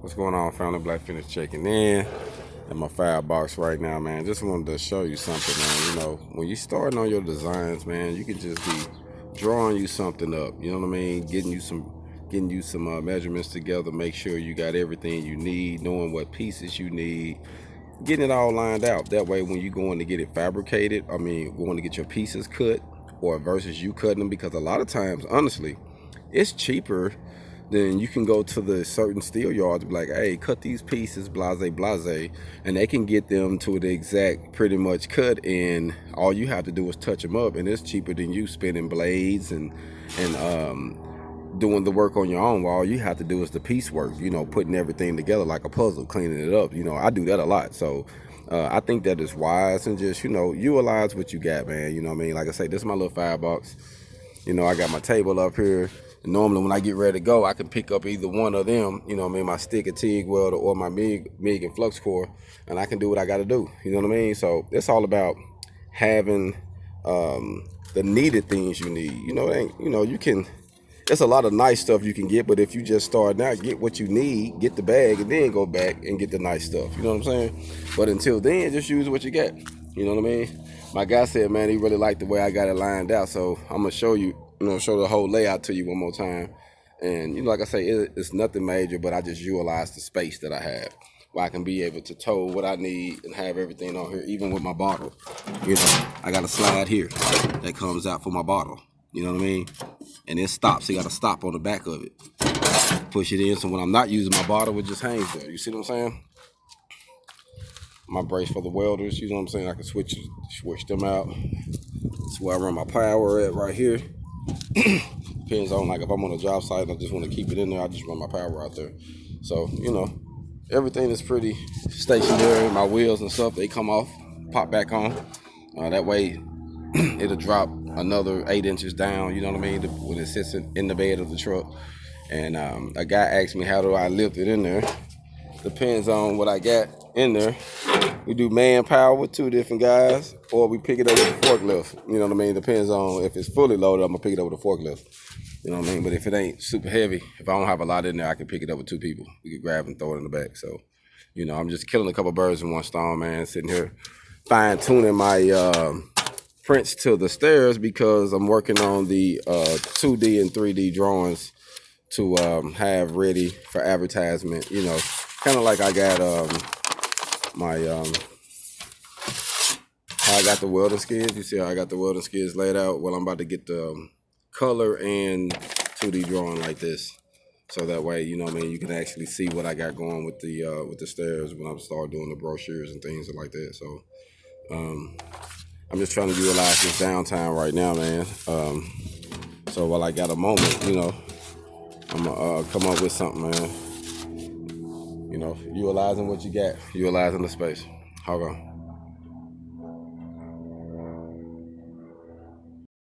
What's going on, family? Black Finish checking in in my firebox right now, man. Just wanted to show you something, man. You know, when you starting on your designs, man, you can just be drawing you something up. You know what I mean? Getting you some measurements together. Make sure you got everything you need, knowing what pieces you need, getting it all lined out. That way, when you going to get it fabricated, going to get your pieces cut, or versus you cutting them, because a lot of times, honestly, it's cheaper. Then you can go to the certain steel yards and be like, hey, cut these pieces, blase, blase, and they can get them to the exact pretty much cut, and all you have to do is touch them up, and it's cheaper than you spinning blades and doing the work on your own. All you have to do is the piecework, you know, putting everything together like a puzzle, cleaning it up. You know, I do that a lot. So I think that is wise, and just, you know, utilize what you got, man. You know what I mean? Like I say, this is my little firebox. You know, I got my table up here. Normally when I get ready to go, I can pick up either one of them, you know what I mean, my stick and TIG welder or my MIG and flux core, and I can do what I got to do, you know what I mean? So it's all about having the needed things you need. You know, you can, there's a lot of nice stuff you can get, but if you just start now, get what you need, get the bag, and then go back and get the nice stuff, you know what I'm saying? But until then, just use what you got, you know what I mean? My guy said, man, he really liked the way I got it lined out, so I'm gonna show you, show the whole layout to you one more time. And, you know, like I say, it's nothing major, but I just utilize the space that I have, where I can be able to tow what I need and have everything on here, even with my bottle. You know, I got a slide here that comes out for my bottle, you know what I mean? And it stops, you got to stop on the back of it. Push it in, so when I'm not using my bottle, it just hangs there. You see what I'm saying? My brace for the welders, you know what I'm saying? I can switch them out. That's where I run my power at right here. Depends on, like, if I'm on a job site and I just want to keep it in there, I just run my power out there. So, you know, everything is pretty stationary. My wheels and stuff, they come off, pop back on. That way it'll drop another 8 inches down, you know what I mean, when it sits in the bed of the truck. And a guy asked me, how do I lift it in there? Depends on what I got in there. We do manpower with 2 different guys, or we pick it up with a forklift. You know what I mean? Depends on if it's fully loaded, I'm gonna pick it up with a forklift. You know what I mean? But if it ain't super heavy, if I don't have a lot in there, I can pick it up with 2 people. We can grab and throw it in the back. So, you know, I'm just killing a couple birds in one stone, man. Sitting here fine tuning my prints to the stairs, because I'm working on the 2D and 3D drawings to have ready for advertisement. You know, kind of like I got how I got the welding skids. You see how I got the welding skids laid out? Well, I'm about to get the color and 2D drawing like this, so that way, you know what I mean, you can actually see what I got going with the stairs when I start doing the brochures and things like that. So I'm just trying to utilize this downtime right now, man. So while I got a moment, you know, I'm gonna come up with something, man. You know, utilizing what you got, utilizing the space. HogOn.